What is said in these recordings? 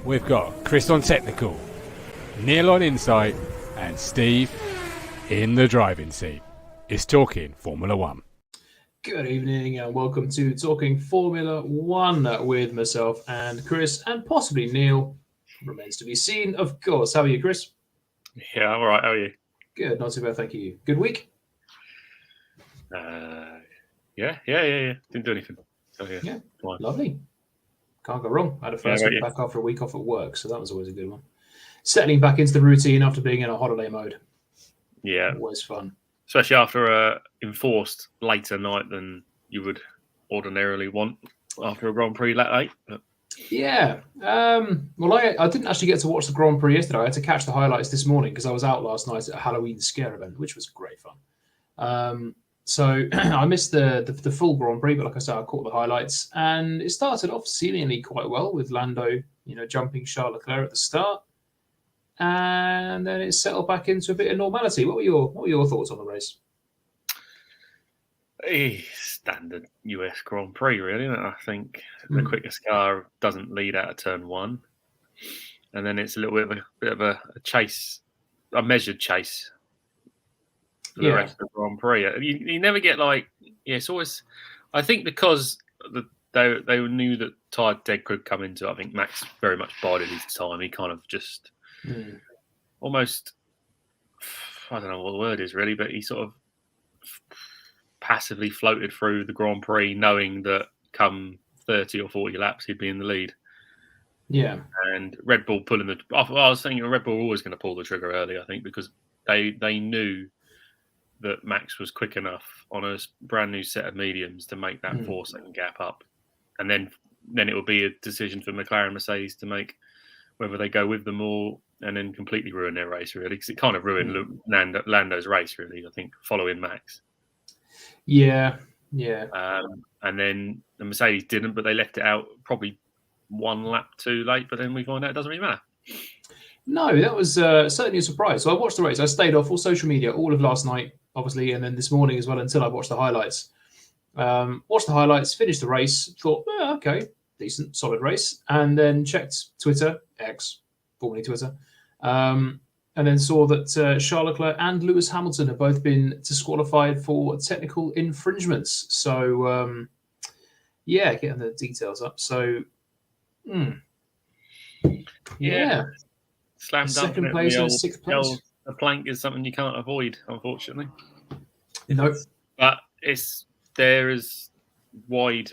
We've got Chris on technical, Neil on insight, and Steve in the driving seat. It's Talking Formula One. Good evening and welcome to Talking Formula One with myself and Chris and possibly Neil. Remains to be seen, of course. How are you, Chris? Yeah, I'm all right. How are you? Good, not too bad, thank you. Good week? Yeah. Didn't do anything. So, Yeah, lovely. Can't go wrong. I had a first week back after a week off at work, so that was always a good one. Settling back into the routine after being in a holiday mode. Yeah. Always fun. Especially after a enforced later night than you would ordinarily want after a Grand Prix late 8. But... Yeah. Well, I didn't actually get to watch the Grand Prix yesterday. I had to catch the highlights this morning because I was out last night at a Halloween scare event, which was great fun. So I missed the full Grand Prix, but like I said, I caught the highlights. And it started off seemingly quite well with Lando, jumping Charles Leclerc at the start. And then it settled back into a bit of normality. What were your thoughts on the race? Standard US Grand Prix, really. I think the quickest car doesn't lead out of turn 1, and then it's a little bit of a chase, a measured chase for the rest of the Grand Prix. You never get it's always. I think because they knew that tyre dead could come into it. I think Max very much bided his time. He kind of just almost, I don't know what the word is really, but he sort of passively floated through the Grand Prix knowing that come 30 or 40 laps he'd be in the lead. Yeah. And Red Bull pulling I was thinking Red Bull were always going to pull the trigger early, I think, because they knew that Max was quick enough on a brand new set of mediums to make that 4-second gap up. And then it would be a decision for McLaren and Mercedes to make whether they go with them or and then completely ruin their race, really, because it kind of ruined Lando's race, really, I think, following Max. Yeah. And then the Mercedes didn't, but they left it out probably one lap too late, but then we find out it doesn't really matter. No, that was certainly a surprise. So I watched the race. I stayed off all social media all of last night, obviously, and then this morning as well until I watched the highlights. Watched the highlights, finished the race, thought, okay, decent, solid race, and then checked Twitter, X, formerly Twitter, and then saw that Charles Leclerc and Lewis Hamilton have both been disqualified for technical infringements. So, getting the details up. So, Slam dunk. Second place and sixth place. The plank is something you can't avoid, unfortunately. No. But there is wide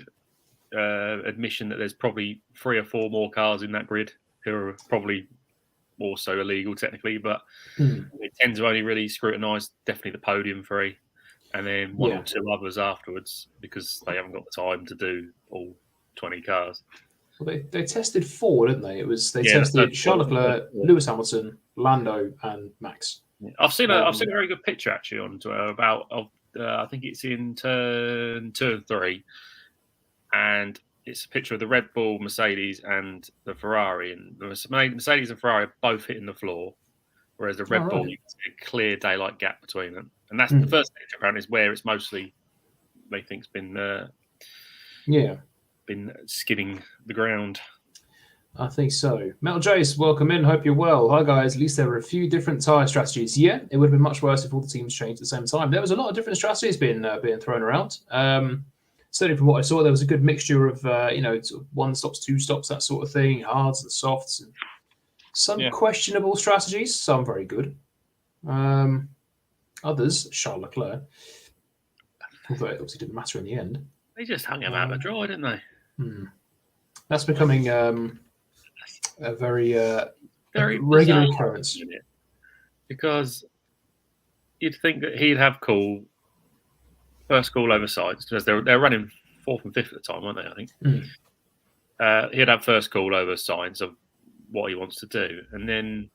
admission that there's probably 3 or 4 more cars in that grid who are probably also illegal technically, but they tend to only really scrutinise definitely the podium 3 and then 1 or 2 others afterwards because they haven't got the time to do all 20 cars. Well, they tested 4, didn't they? They tested Charles Leclerc, Lewis Hamilton, Lando, and Max. Yeah. I've seen a very good picture actually on Twitter about I think it's in turn 2 and 3, and it's a picture of the Red Bull, Mercedes, and the Ferrari. And the Mercedes and Ferrari are both hitting the floor, whereas the Red Bull, you can see a clear daylight gap between them. And that's the first picture, apparently, is where it's mostly, they think, been skidding the ground. I think so. Metal Jace, welcome in. Hope you're well. Hi, guys. At least there were a few different tyre strategies. Yeah, it would have been much worse if all the teams changed at the same time. There was a lot of different strategies being thrown around. Certainly from what I saw, there was a good mixture of, sort of 1 stops, 2 stops, that sort of thing, hards and softs. And some questionable strategies, some very good. Others, Charles Leclerc, although it obviously didn't matter in the end. They just hung him out of a draw, didn't they? That's becoming a very regular occurrence. Because you'd think that he'd have first call over sides, because they're running 4th and 5th at the time, weren't they? I think he'd have first call over signs of what he wants to do, and then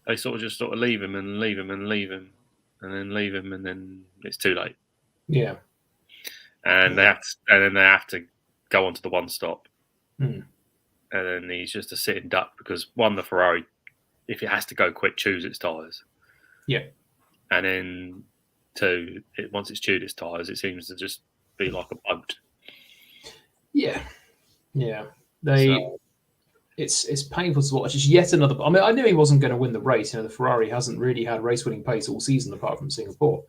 they sort of leave him and leave him and leave him, and then leave him, and then it's too late. Yeah, and they have to go on to the 1 stop, and then he's just a sitting duck because 1, the Ferrari, if it has to go quick, chews its tyres. Yeah, and then 2, once it's chewed its tyres, it seems to just be like a boat. Yeah. it's painful to watch. It's yet another. I mean, I knew he wasn't going to win the race. The Ferrari hasn't really had race-winning pace all season, apart from Singapore.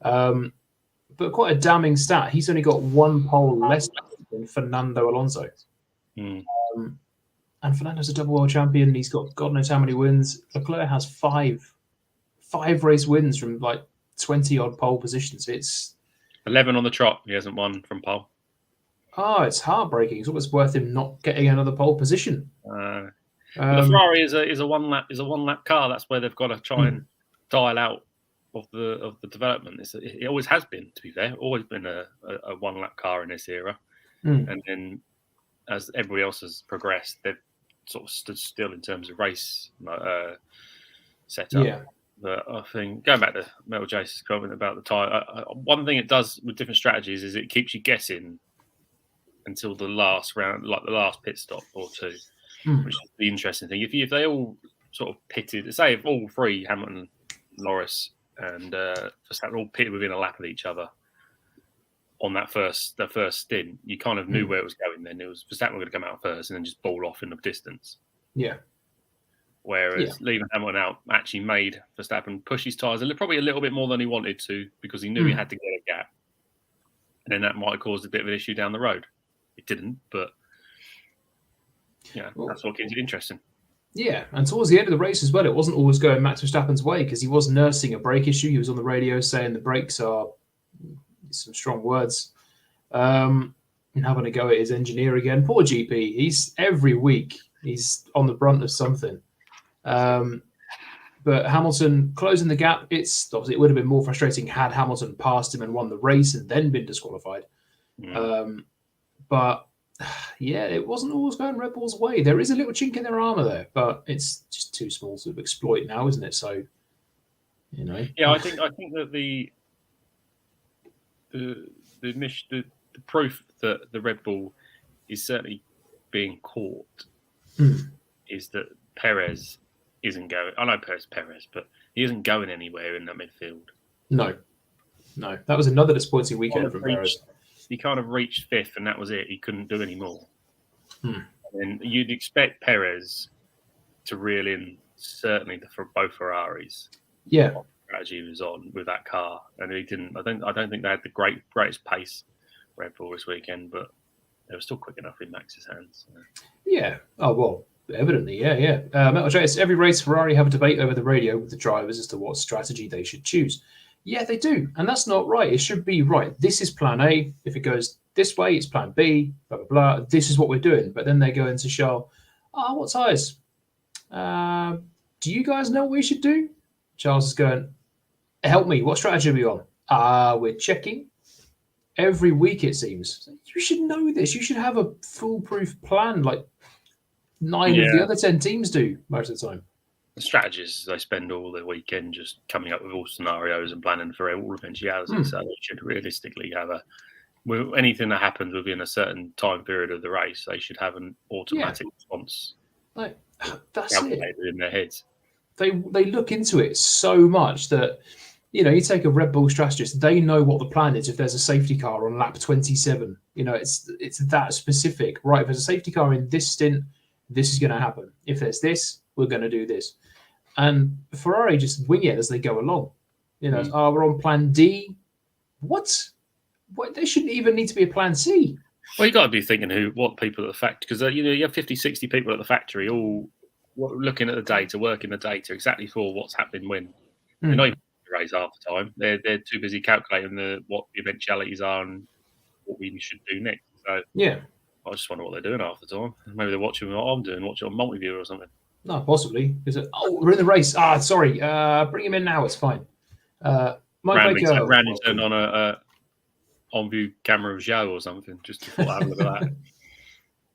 But quite a damning stat. He's only got one pole less than Fernando Alonso. And Fernando's a double world champion. He's got God knows how many wins. Leclerc has five race wins from like 20 odd pole positions. It's 11 on the trot. He hasn't won from pole. Oh, it's heartbreaking. It's almost worth him not getting another pole position. The Ferrari is a one lap car. That's where they've got to try and dial out of the development. It always has been, to be fair, always been a 1 lap car in this era. And then as everybody else has progressed, they've sort of stood still in terms of race setup. Yeah. But I think going back to Metal Jason's comment about the tyre, one thing it does with different strategies is it keeps you guessing until the last round, like the last pit stop or two, which is the interesting thing. If they all sort of pitted, say if all three, Hamilton, Norris, and Verstappen all pitted within a lap of each other on the first stint, you kind of knew where it was going. Then it was Verstappen were going to come out first and then just ball off in the distance. Yeah. Whereas leaving Hamilton out actually made Verstappen push his tyres probably a little bit more than he wanted to, because he knew he had to get a gap, and then that might have caused a bit of an issue down the road. It didn't, but that's what keeps it interesting. Yeah, and towards the end of the race as well, it wasn't always going Max Verstappen's way, because he was nursing a brake issue. He was on the radio saying the brakes are, some strong words, and having a go at his engineer again. Poor GP. He's every week he's on the brunt of something. But Hamilton closing the gap. It would have been more frustrating had Hamilton passed him and won the race and then been disqualified. But it wasn't always going Red Bull's way. There is a little chink in their armor there, but it's just too small to exploit now, isn't it? So, Yeah, I think that the proof that the Red Bull is certainly being caught is that Perez isn't going. I know Perez, but he isn't going anywhere in that midfield. No, that was another disappointing weekend from Perez. He kind of reached fifth, and that was it. He couldn't do any more. And you'd expect Perez to reel in certainly for both Ferraris. Yeah, what strategy he was on with that car, and he didn't. I don't think they had the greatest pace Red Bull this weekend, but they were still quick enough in Max's hands. Yeah. Oh well. Evidently, yeah. Metal Jace, every race Ferrari have a debate over the radio with the drivers as to what strategy they should choose. Yeah, they do. And that's not right. It should be right. This is plan A. If it goes this way, it's plan B, blah, blah, blah. This is what we're doing. But then they go into Charles, what tyres? Do you guys know what we should do? Charles is going, help me. What strategy are we on? We're checking. Every week, it seems. You should know this. You should have a foolproof plan, like 9 of the other 10 teams do most of the time. The strategists, they spend all the weekend just coming up with all scenarios and planning for all eventualities. So they should realistically have anything that happens within a certain time period of the race, they should have an automatic response. Like, that's calculated in their heads. They look into it so much that, you take a Red Bull strategist, they know what the plan is if there's a safety car on lap 27. It's that specific. Right, if there's a safety car in this stint, this is going to happen. If there's this, we're going to do this. And Ferrari just wing it as they go along. We're on plan D. What? There shouldn't even need to be a plan C. Well, you got to be thinking what people at the factory, because you have 50, 60 people at the factory all looking at the data, working the data exactly for what's happening when. They're not even race half the time. They're too busy calculating what the eventualities are and what we should do next. So I just wonder what they're doing half the time. Maybe they're watching what I'm doing, watching on multi-viewer or something. No, possibly. We're in the race. Sorry. Bring him in now. It's fine. Randy turned on a on-view camera of Zhou or something, just to have a look at that.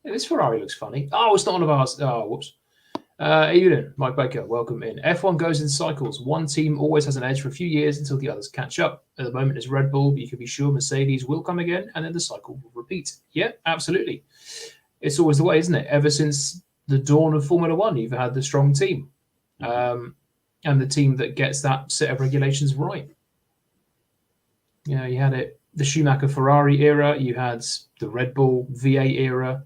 This Ferrari looks funny. It's not one of ours. Whoops. Evening, Mike Baker, welcome in. F1 goes in cycles. One team always has an edge for a few years until the others catch up. At the moment, it's Red Bull, but you can be sure Mercedes will come again, and then the cycle will repeat. Yeah, absolutely. It's always the way, isn't it? Ever since the dawn of Formula One, you've had the strong team, and the team that gets that set of regulations right. You had the Schumacher Ferrari era. You had the Red Bull V8 era.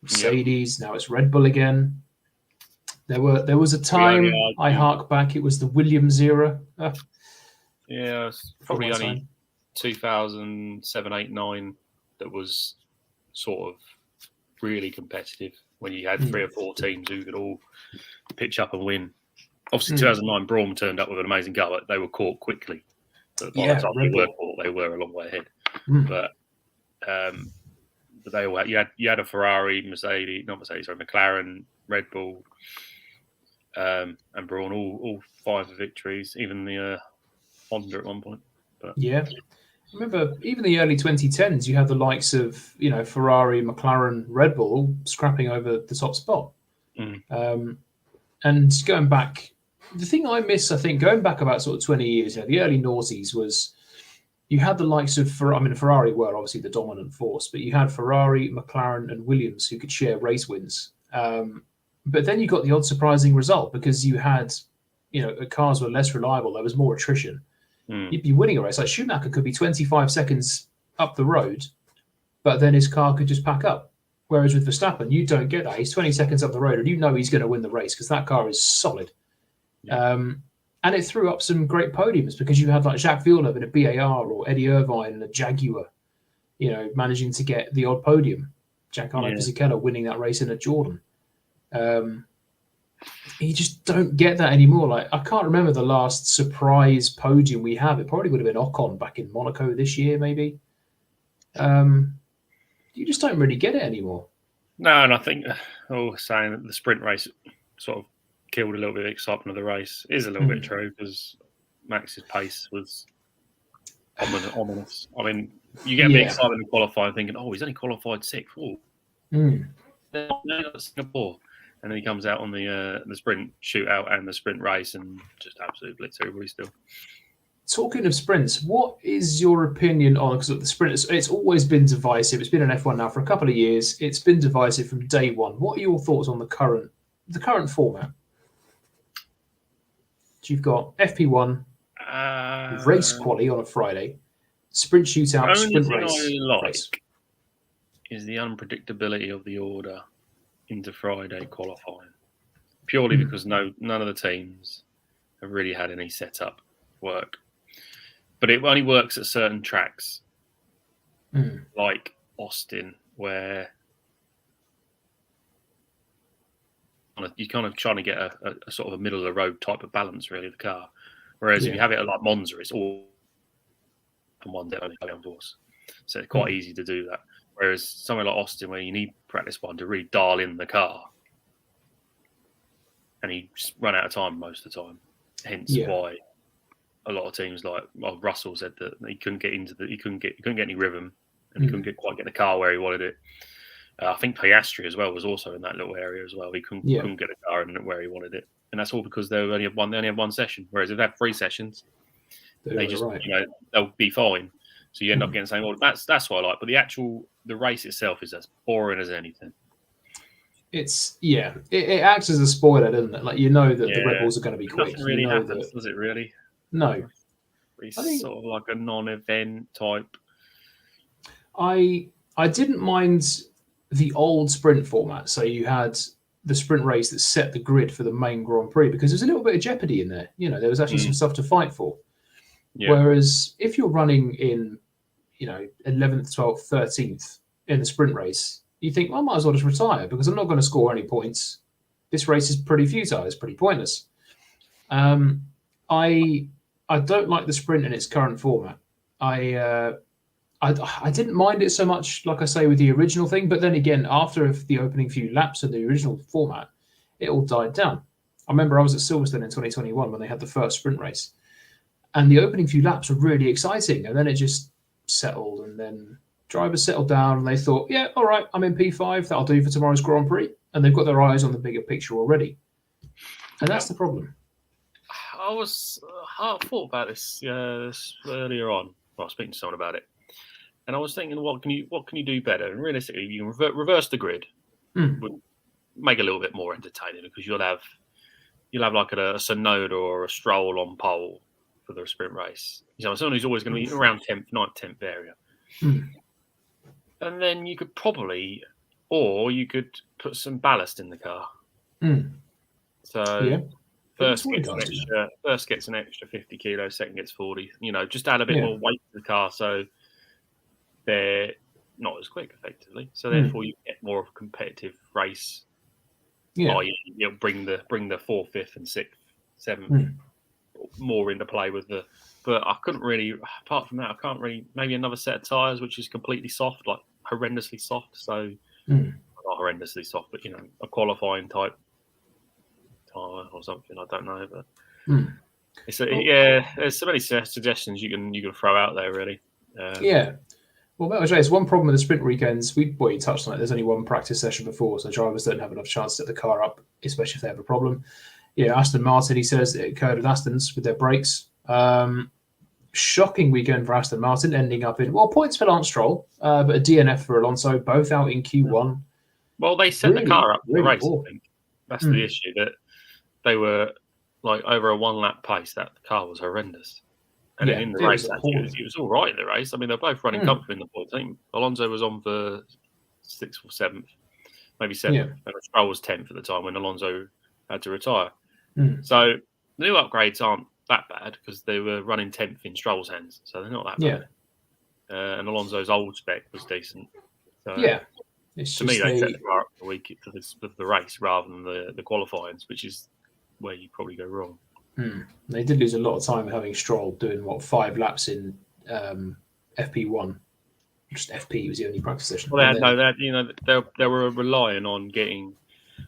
Mercedes. Now it's Red Bull again. There was a time I hark back. It was the Williams era. Yeah, it's probably only 2007, 8, 9 that was sort of really competitive when you had 3 or 4 teams who could all pitch up and win. Obviously, 2009 Braum turned up with an amazing car, but they were caught quickly. But by the time they were caught, they were a long way ahead. But they all had, you had a Ferrari, McLaren, Red Bull, and Braun, all 5 victories, even the Honda at one point. But yeah, I remember even the early 2010s, you had the likes of Ferrari, McLaren, Red Bull all scrapping over the top spot. And going back, the thing I miss, I think, going back about sort of 20 years, the early noughties was you had the likes of Ferrari were obviously the dominant force, but you had Ferrari, McLaren, and Williams who could share race wins. But then you got the odd surprising result because you had, the cars were less reliable. There was more attrition. You'd be winning a race. Like Schumacher could be 25 seconds up the road, but then his car could just pack up. Whereas with Verstappen, you don't get that. He's 20 seconds up the road, and he's going to win the race because that car is solid. Yeah. And it threw up some great podiums because you had like Jacques Villeneuve in a BAR or Eddie Irvine in a Jaguar, managing to get the odd podium. Giancarlo Fisichella winning that race in a Jordan. You just don't get that anymore. Like I can't remember the last surprise podium we have. It probably would have been Ocon back in Monaco this year, maybe. You just don't really get it anymore. No, and I think saying that the sprint race sort of killed a little bit of excitement of the race is a little bit true because Max's pace was ominous. I mean, you get a bit excited in qualifying thinking, he's only qualified 6th. Singapore. And then he comes out on the sprint shootout and the sprint race and just absolutely blitz everybody still. Talking of sprints, what is your opinion on, because the sprint, it's always been divisive. It's been an F1 now for a couple of years. It's been divisive from day one. What are your thoughts on the current format? You've got FP1, race quali on a Friday, sprint shootout, sprint race. Is the unpredictability of the order into Friday qualifying, purely because none of the teams have really had any setup work. But it only works at certain tracks, like Austin, where you're kind of trying to get a sort of a middle of the road type of balance, really, the car. Whereas if you have it at like Monza, it's all from one day only on course. So it's quite easy to do that. Whereas somewhere like Austin, where you need practice one to really dial in the car, and you just run out of time most of the time. Hence why a lot of teams Russell said that he couldn't get he couldn't get any rhythm, and he couldn't quite get the car where he wanted it. I think Piastri as well was also in that little area as well. He couldn't get the car in where he wanted it, and that's all because they only have one session. Whereas if they have 3 sessions, they just they'll be fine. So you end up getting saying, well, that's what I like. But the race itself is as boring as anything. It acts as a spoiler, doesn't it? Like that the Red Bulls are going to be quick. Nothing really happens, does it? Really? No. It's sort of like a non-event type. I didn't mind the old sprint format. So you had the sprint race that set the grid for the main Grand Prix because there's a little bit of jeopardy in there. There was actually some stuff to fight for. Yeah. Whereas if you're running in 11th, 12th, 13th in the sprint race, you think, well, I might as well just retire because I'm not going to score any points. This race is pretty futile. It's pretty pointless. I don't like the sprint in its current format. I didn't mind it so much, like I say, with the original thing. But then again, after the opening few laps of the original format, it all died down. I remember I was at Silverstone in 2021 when they had the first sprint race. And the opening few laps were really exciting. And then it just settled. And then drivers settled down and they thought, yeah, all right, I'm in P5. That'll do for tomorrow's Grand Prix. And they've got their eyes on the bigger picture already. And that's the problem. I thought about this earlier on. I was speaking to someone about it. And I was thinking, what can you do better? And realistically, you can reverse the grid. Would make it a little bit more entertaining because you'll have like a Sonoda or a Stroll on pole for the sprint race. Someone who's always going to be around 10th, 9th, 10th area. And then you could probably or you could put some ballast in the car. So Yeah. first gets an extra 50 kilos, second gets 40. Just add a bit more weight to the car, so they're not as quick, effectively. So therefore, you get more of a competitive race. Yeah. You'll bring the fourth, fifth, and sixth, seventh more into play with the. But I couldn't really. Apart from that, I can't really. Maybe another set of tyres, which is completely soft, like horrendously soft. So not horrendously soft, but a qualifying type tyre or something. I don't know, but there's so many suggestions you can throw out there, really. Well, that was it's one problem with the sprint weekends. You touched on it. There's only one practice session before, so drivers don't have enough chance to set the car up, especially if they have a problem. Aston Martin, he says it occurred with Aston's with their brakes. Shocking weekend for Aston Martin, ending up in points for Lance Stroll, but a DNF for Alonso, both out in Q1. Well, they set the car up for the race. Poor. I think that's the issue, that they were like over a 1 lap pace. That the car was horrendous. And then in the race, it was all right in the race. I mean, they're both running comfortably in the point team. Alonso was on for 6th or 7th, maybe 7th. And Stroll was 10th at the time when Alonso had to retire. So the new upgrades aren't that bad because they were running 10th in Stroll's hands. So they're not that bad. And Alonso's old spec was decent. So, it's to me, they set the car up for the race rather than the qualifyings, which is where you probably go wrong. They did lose a lot of time having Stroll doing 5 laps in FP1. Just FP was the only practice session. Well, they were relying on getting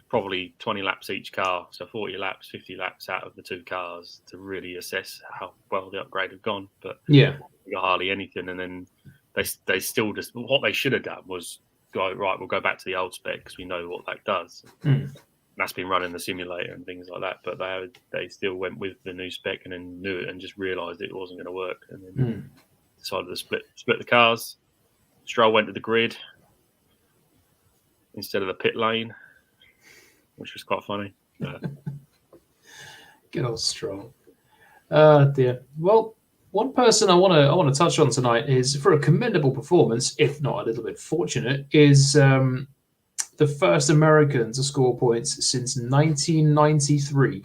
probably 20 laps each car, so 40 laps, 50 laps out of the 2 cars to really assess how well the upgrade had gone. But got hardly anything, and then they still just what they should have done was go right. We'll go back to the old spec because we know what that does. That's been running the simulator and things like that, but they still went with the new spec and then knew it and just realised it wasn't going to work, and then decided to split the cars. Stroll went to the grid instead of the pit lane, which was quite funny. Good old Stroll. Dear. Well, one person I want to touch on tonight is, for a commendable performance, if not a little bit fortunate, is the first American to score points since 1993.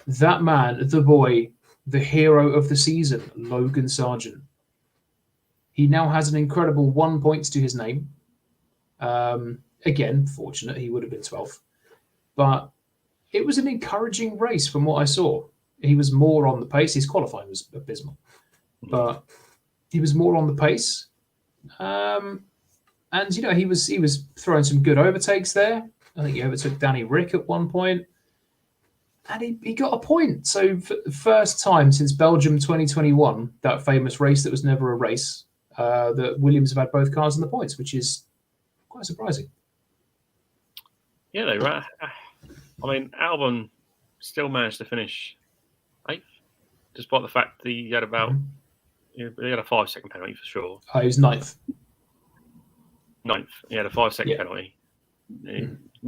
That man, the boy, the hero of the season, Logan Sargent. He now has an incredible 1 point to his name. Again, fortunate, he would have been 12th. But it was an encouraging race from what I saw. He was more on the pace. His qualifying was abysmal. But he was more on the pace. And he was throwing some good overtakes there. I think he overtook Danny Rick at one point, and he got a point. So for the first time since Belgium 2021, that famous race that was never a race, that Williams have had both cars in the points, which is quite surprising. Yeah, they were. I mean, Albon still managed to finish 8th, despite the fact that he had he had a 5-second penalty for sure. He was 9th. 9th. He had a 5-second penalty.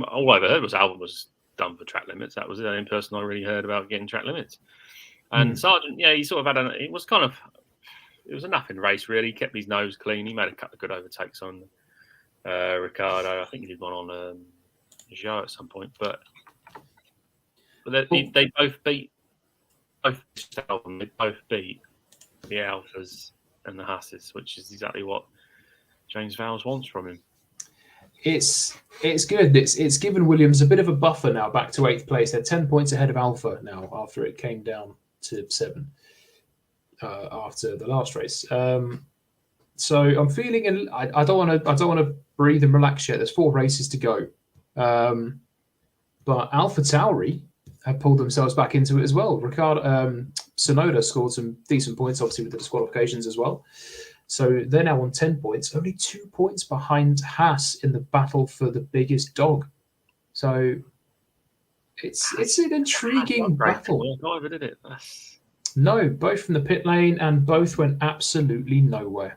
All I ever heard was Albon was done for track limits. That was the only person I really heard about getting track limits. And Sargent, he sort of had it was a nothing race, really. He kept his nose clean. He made a couple of good overtakes on Ricciardo. I think he did one on Zhou at some point. But they both beat the Alphas and the Hasses, which is exactly what James Vowles wants from him. It's good. It's given Williams a bit of a buffer now, back to 8th place. They're 10 points ahead of Alpha now after it came down to 7 after the last race. So I'm feeling I don't want to breathe and relax yet. There's 4 races to go, but Alpha Tauri have pulled themselves back into it as well. Tsunoda scored some decent points, obviously with the disqualifications as well. So they're now on 10 points, only 2 points behind Haas in the battle for the biggest dog. So it's an intriguing battle. Neither did it. No, both from the pit lane, and both went absolutely nowhere.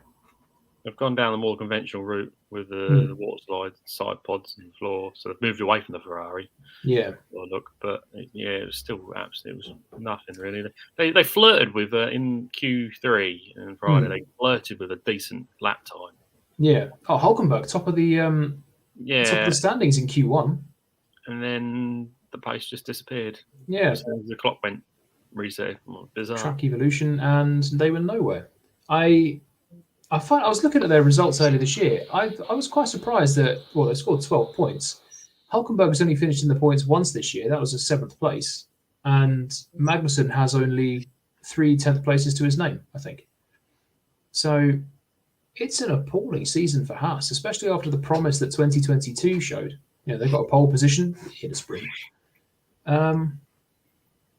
They've gone down the more conventional route with the water slides, side pods, and floor. So they've moved away from the Ferrari. Yeah. But it was still absolutely, it was nothing really. They flirted with in Q3 and Friday. They flirted with a decent lap time. Yeah. Oh, Hulkenberg, top of the top of the standings in Q1. And then the pace just disappeared. Yeah. So the clock went reset. Bizarre. Track evolution, and they were nowhere. I was looking at their results earlier this year. I was quite surprised that they scored 12 points. Hulkenberg has only finished in the points once this year. That was a 7th place, and Magnussen has only 3 10th places to his name, I think. So it's an appalling season for Haas, especially after the promise that 2022 showed. They've got a pole position in a sprint.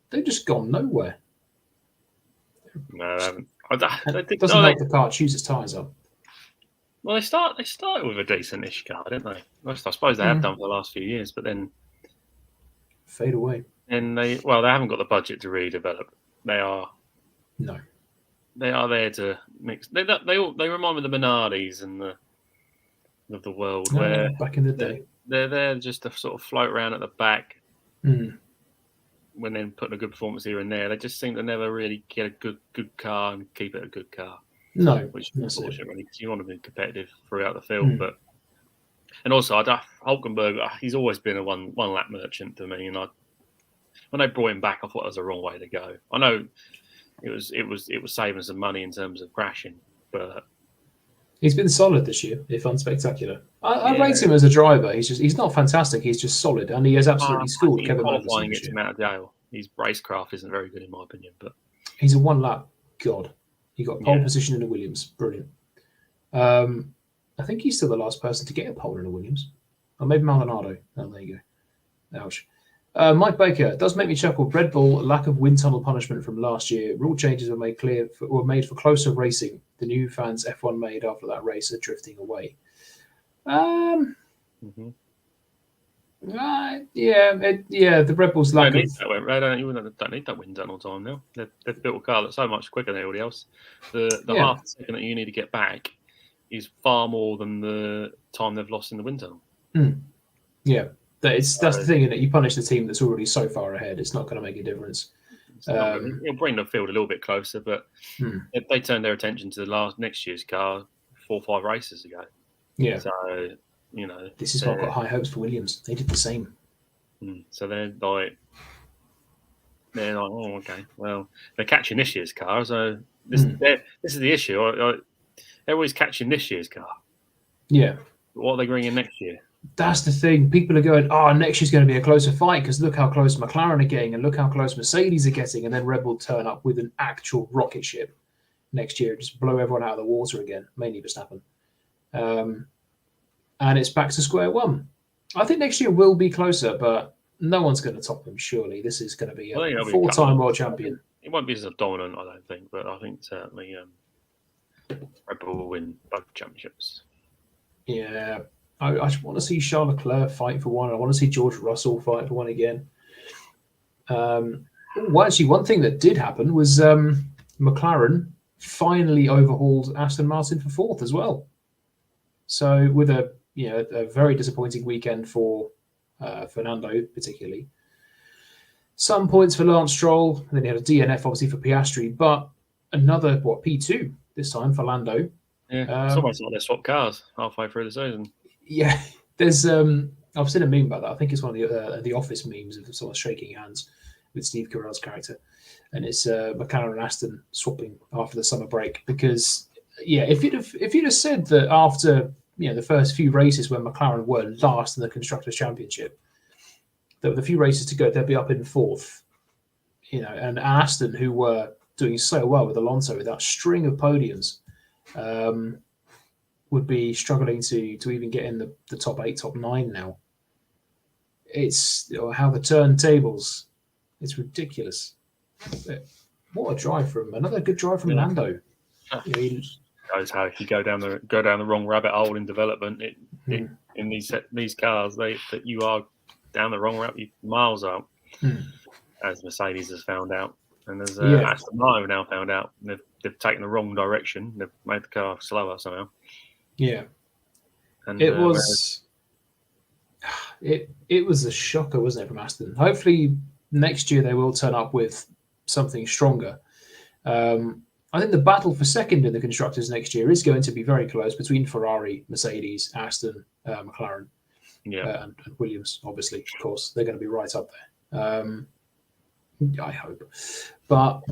They've just gone nowhere. No, they haven't. It doesn't help the car choose its tyres up. Well, they started with a decent-ish car, didn't they? I suppose they have done for the last few years, but then fade away. And they haven't got the budget to redevelop. They are there to mix. They remind me of the Minardis and of the world where back in the day they're there just to sort of float around at the back. When then putting a good performance here and there, they just seem to never really get a good car and keep it a good car. No, which is unfortunate, really, because you want to be competitive throughout the field. And also, Hulkenberg, he's always been a one lap merchant to me. And when they brought him back, I thought it was the wrong way to go. I know it was saving some money in terms of crashing, but he's been solid this year, if unspectacular. I rate him as a driver. He's not fantastic. He's just solid, and he has absolutely schooled Kevin Magnussen. Gets him out of jail. His racecraft isn't very good in my opinion, but he's a 1 lap god. He got pole position in a Williams. Brilliant. I think he's still the last person to get a pole in a Williams. Or maybe Maldonado. Oh, there you go. Ouch. Mike Baker, does make me chuckle. Red Bull, lack of wind tunnel punishment from last year. Rule changes were made for closer racing. The new fans F1 made after that race are drifting away. The Red Bulls lack They don't need that wind tunnel time now. They've built a car that's so much quicker than everybody else. The half a second that you need to get back is far more than the time they've lost in the wind tunnel. Yeah, that's the thing, isn't it? You punish the team that's already so far ahead. It's not going to make a difference. It'll bring the field a little bit closer, but if they turned their attention to next year's car 4 or 5 races ago. Yeah. So, this is why I've got high hopes for Williams. They did the same. So they're like, oh, okay. Well, they're catching this year's car, so this is the issue. They're always catching this year's car. Yeah. But what are they bringing next year? That's the thing. People are going, next year's going to be a closer fight because look how close McLaren are getting and look how close Mercedes are getting. And then Red Bull turn up with an actual rocket ship next year, just blow everyone out of the water again, mainly Verstappen. And it's back to square one. I think next year will be closer, but no one's going to top them, surely. This is going to be a 4-time world champion. It won't be as dominant, I don't think, but I think certainly Red Bull will win both championships. Yeah. I want to see Charles Leclerc fight for one. I want to see George Russell fight for one again. Actually, one thing that did happen was McLaren finally overhauled Aston Martin for 4th as well. So with a very disappointing weekend for Fernando, particularly. Some points for Lance Stroll. And then he had a DNF, obviously, for Piastri. But another, P2 this time for Lando. Yeah, it's almost like they swapped cars halfway through the season. Yeah, there's I've seen a meme about that. I think it's one of the Office memes of someone shaking hands with Steve Carell's character, and it's McLaren and Aston swapping after the summer break. Because if you'd have said that after the first few races when McLaren were last in the Constructors' Championship, that with a few races to go they'd be up in 4th, and Aston, who were doing so well with Alonso with that string of podiums, would be struggling to even get in the top 8, top 9 now. It's how the turntables. It's ridiculous. What a drive from another good drive from Lando. Knows how if you go down the wrong rabbit hole in development in these cars, that you are down the wrong rabbit miles out, as Mercedes has found out, and as Aston Martin have now found out. They've taken the wrong direction. They've made the car slower somehow. Yeah, and it was a shocker, wasn't it, from Aston? Hopefully next year they will turn up with something stronger. I think the battle for second in the constructors next year is going to be very close between Ferrari, Mercedes, Aston, McLaren. And Williams, obviously, of course, they're going to be right up there. I hope, but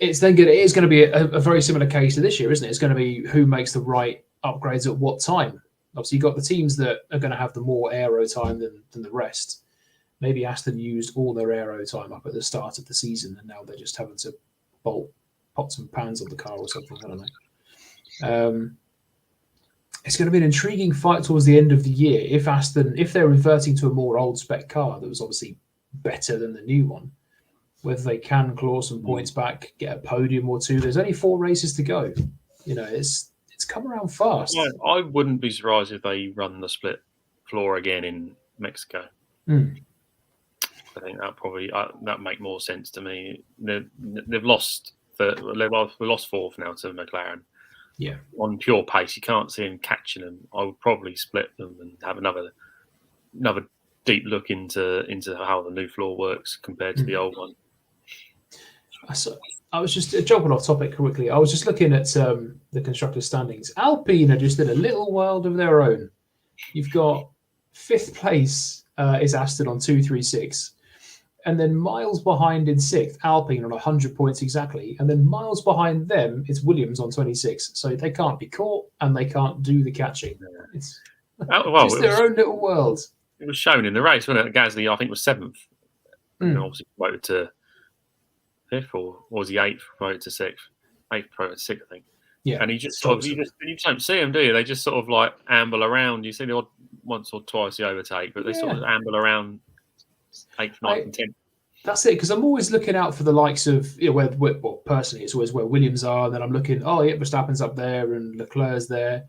it is going to be a very similar case to this year, isn't it? It's going to be who makes the right upgrades at what time. Obviously, you've got the teams that are going to have the more aero time than the rest. Maybe Aston used all their aero time up at the start of the season, and now they're just having to bolt pots and pans on the car or something. I don't know. It's going to be an intriguing fight towards the end of the year if they're reverting to a more old spec car that was obviously better than the new one. Whether they can claw some points back, get a podium or two. There's only 4 races to go. It's come around fast. Yeah, I wouldn't be surprised if they run the split floor again in Mexico. I think that make more sense to me. They've lost 4th now to McLaren. Yeah, on pure pace, you can't see them catching them. I would probably split them and have another deep look into how the new floor works compared to the old one. I was just jumping off topic quickly. I was just looking at the constructors' standings. Alpine are just in a little world of their own. You've got 5th place is Aston on 236, and then miles behind in 6th, Alpine on 100 points exactly, and then miles behind them is Williams on 26. So they can't be caught and they can't do the catching. It's just their own little world. It was shown in the race, wasn't it? Gasly, I think, was 7th. And obviously promoted to 5th, or was he 8th, promoted to 6th? 8th, promoted to 6th, I think. Yeah. And he just you don't see them, do you? They just sort of like amble around. You see the odd once or twice the overtake, but they sort of amble around 8th, 9th, and 10th. That's it, because I'm always looking out for the likes of, well, personally, it's always where Williams are, and then I'm looking, Verstappen's up there and Leclerc's there.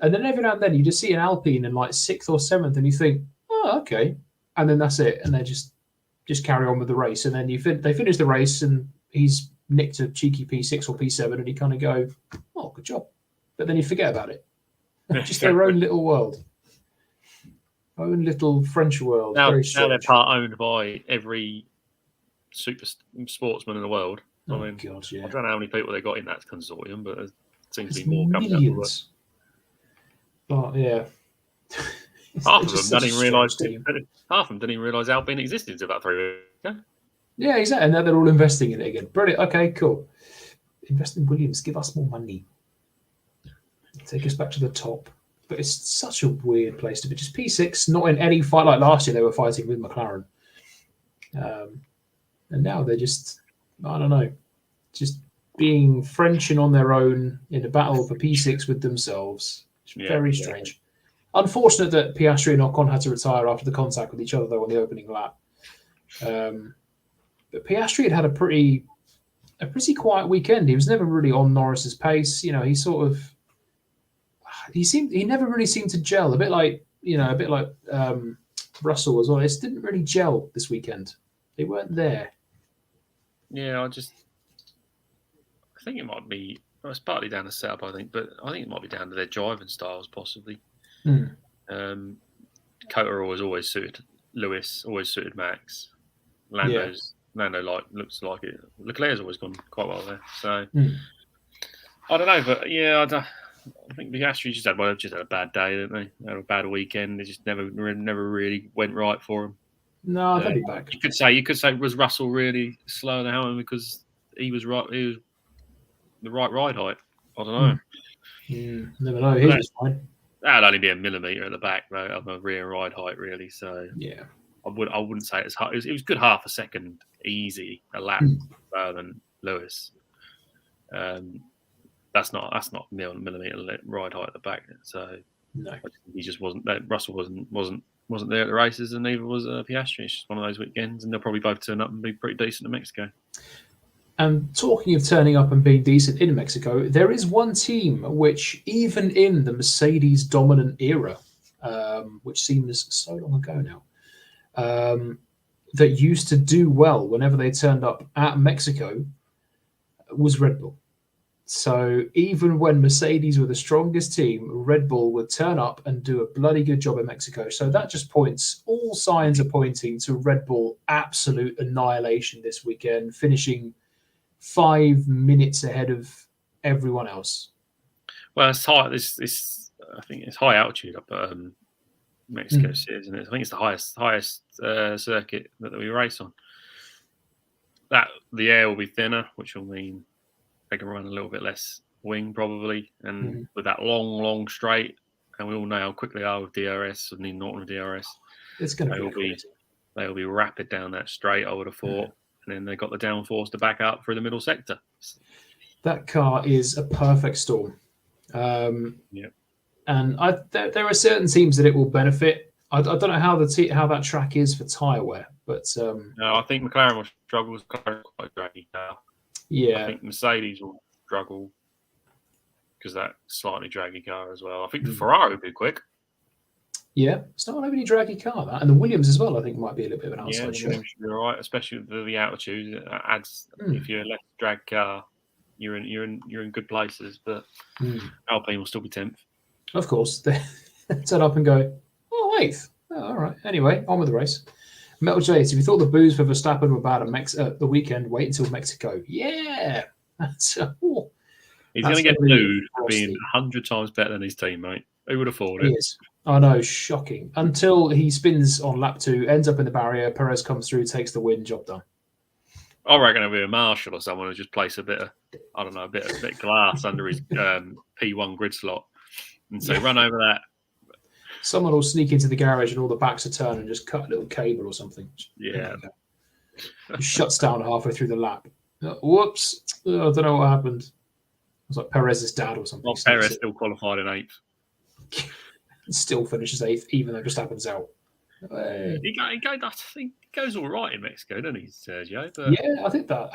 And then every now and then you just see an Alpine in like 6th or 7th, and you think, oh, okay. And then that's it. And they just carry on with the race. And then they finish the race, and he's nicked a cheeky P6 or P7, and you kind of go, oh, good job. But then you forget about it. Just their own little world. Own little French world. Now they're part owned by every super sportsman in the world. God, yeah. I don't know how many people they got in that consortium, but there seems to be more coming up. But yeah. Half of them didn't even realise Alpine existed until about 3 weeks ago. Yeah, exactly. And now they're all investing in it again. Brilliant. Okay, cool. Invest in Williams. Give us more money. Take us back to the top. But it's such a weird place to be. Just P6, not in any fight like last year. They were fighting with McLaren. And now they're just, I don't know, just being French and on their own in a battle for P6 with themselves. It's very strange. Unfortunate that Piastri and Ocon had to retire after the contact with each other, though, on the opening lap. But Piastri had a pretty quiet weekend. He was never really on Norris's pace. He never really seemed to gel. A bit like Russell as well. It didn't really gel this weekend. They weren't there. Yeah, I think it might be. Well, it's partly down to setup, I think, but I think it might be down to their driving styles, possibly. Cotter always suited Lewis, always suited Max. Lando looks like it. Leclerc's always gone quite well there. So I don't know, but yeah, I think the Astros just had a bad day, didn't they? They had a bad weekend. They just never really went right for them. No, they'll be back. You could say was Russell really slow in the Hamilton because he was the right ride height. I don't know. Never know. He was fine. That'd only be a millimetre at the back though of a rear ride height, really. So yeah, I wouldn't say it's hard. It was good half a second easy a lap better than Lewis. That's not millimetre ride height at the back. So no, he just wasn't. Russell wasn't there at the races, and neither was Piastri. It's just one of those weekends, and they'll probably both turn up and be pretty decent in Mexico. And talking of turning up and being decent in Mexico, there is one team which, even in the Mercedes dominant era, which seems so long ago now, that used to do well whenever they turned up at Mexico, was Red Bull. So even when Mercedes were the strongest team, Red Bull would turn up and do a bloody good job in Mexico. So that just all signs are pointing to Red Bull absolute annihilation this weekend, finishing 5 minutes ahead of everyone else. Well, it's high. I think it's high altitude up at Mexico City, isn't it? I think it's the highest circuit that we race on. That the air will be thinner, which will mean they can run a little bit less wing probably, and with that long straight, and we all know how quick they are with DRS and the Norton DRS. It's going to be they'll be rapid down that straight, I would have thought, and then they got the downforce to back up through the middle sector. That car is a perfect storm. And there are certain teams that it will benefit. I don't know how that track is for tyre wear, but no, I think McLaren will struggle with quite a draggy car. Yeah, I think Mercedes will struggle because that slightly draggy car as well. I think the Ferrari will be quick. Yeah, it's not an overly draggy car, that, and the Williams as well. I think might be a little bit of an outside the shot. Williams should be all right, especially with the altitude. It adds if you're a less drag car, you're in good places. But Alpine will still be 10th. Of course, they turn up and go, oh, 8th. Oh, all right. Anyway, on with the race. Metal Jades, if you thought the boos for Verstappen were bad at the weekend, wait until Mexico. Yeah. He's going to get booed for being 100 times better than his teammate. Who would have thought it? He is. I know, shocking. Until he spins on lap 2, ends up in the barrier, Perez comes through, takes the win, job done. I reckon it'll be a marshal or someone who just place a bit of, I don't know, a bit of glass under his P1 grid slot and say, run over that. Someone will sneak into the garage and all the backs are turned and just cut a little cable or something. Yeah. It shuts down halfway through the lap. Whoops. I don't know what happened. It was like Perez's dad or something. Well, Perez still qualified in 8th. Still finishes 8th, even though Verstappen's out. I think he goes all right in Mexico, doesn't he, Sergio? But yeah, I think that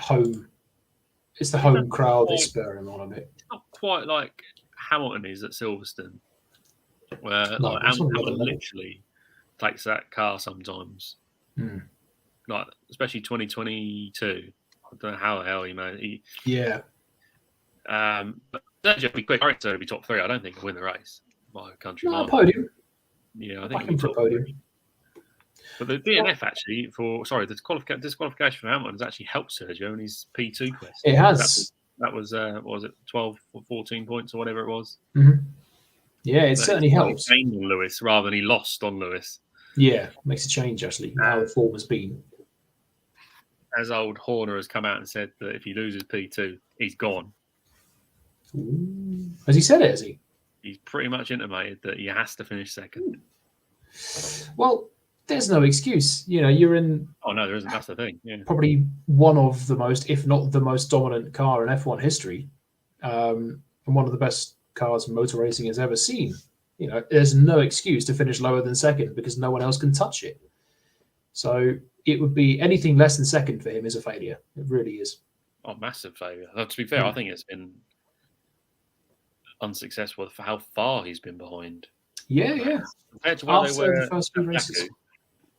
it's the home crowd they spur him on a bit. It's not quite like Hamilton is at Silverstone, where Hamilton literally takes that car sometimes. Like, especially 2022. I don't know how the hell he made it. But Sergio will be quick. I reckon Sergio will be top 3. I don't think he'll win the race. My country. No, podium. Yeah, I think him for podium. But the DNF actually the disqualification for Hamilton has actually helped Sergio in his P2 quest. It has. That was what was it 12 or 14 points or whatever it was. Yeah, it certainly helps. He gained on Lewis rather than he lost on Lewis. Yeah, makes a change actually. How the form has been. As old Horner has come out and said that if he loses P2, he's gone. Ooh. Has he said it? Has he? He's pretty much intimated that he has to finish second. Well, there's no excuse. You know, you're in. Oh no, there isn't. That's the thing. Yeah. Probably one of the most, if not the most dominant car in F1 history, and one of the best cars motor racing has ever seen. You know, there's no excuse to finish lower than second because no one else can touch it. So it would be anything less than second for him is a failure. It really is. Oh, massive failure. To be fair, I think it's been unsuccessful for how far he's been behind. Yeah. Compared to where they were the first few races.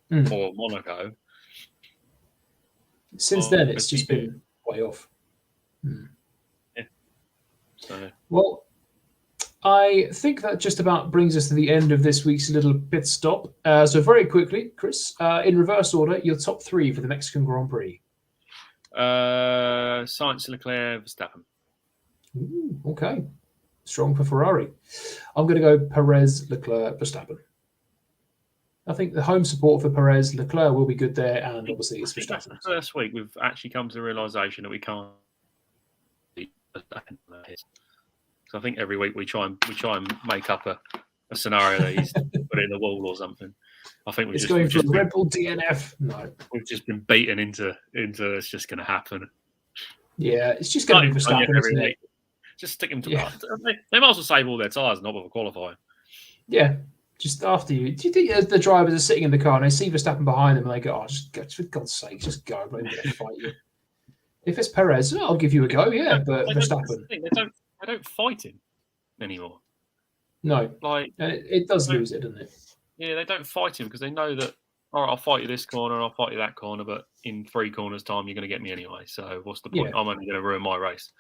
Or Monaco. Since then, it's just been way off. Yeah. So. Well, I think that just about brings us to the end of this week's little pit stop. So very quickly, Chris, in reverse order, your top 3 for the Mexican Grand Prix. Sainz, Leclerc, Verstappen. Ooh, okay. Strong for Ferrari. I'm going to go Perez, Leclerc, Verstappen. I think the home support for Perez, Leclerc will be good there, and obviously it's Verstappen. That's the first week we've actually come to the realisation that we can't. So I think every week we try and make up a scenario that he's put it in the wall or something. I think it's going for a Red Bull DNF. No, we've just been beaten into it's just going to happen. Yeah, it's just going to be Verstappen every week. Just stick them to They might as well save all their tyres and not bother qualifying. Yeah, just after you. Do you think the drivers are sitting in the car and they see Verstappen behind them and they go, just go, for God's sake, just go. I'm going to fight you. If it's Perez, I'll give you a go, but Verstappen. They don't fight him anymore. No. It does lose it, doesn't it? Yeah, they don't fight him because they know that, all right, I'll fight you this corner, I'll fight you that corner, but in 3 corners' time, you're going to get me anyway. So what's the point? Yeah. I'm only going to ruin my race.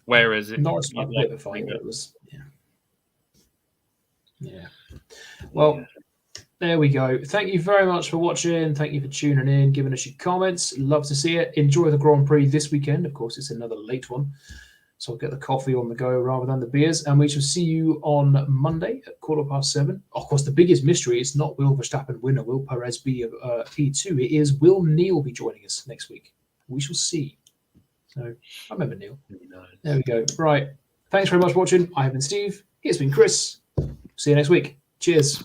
Whereas Norris a bit of a fight, it was Well, there we go. Thank you very much for watching. Thank you for tuning in, giving us your comments. Love to see it. Enjoy the Grand Prix this weekend. Of course, it's another late one. So I'll get the coffee on the go rather than the beers. And we shall see you on Monday at 7:15. Of course, the biggest mystery is not will Verstappen win or will Perez be P2. It is will Neil be joining us next week? We shall see. So I remember Neil. There we go. Right. Thanks very much for watching. I have been Steve. Here's been Chris. See you next week. Cheers.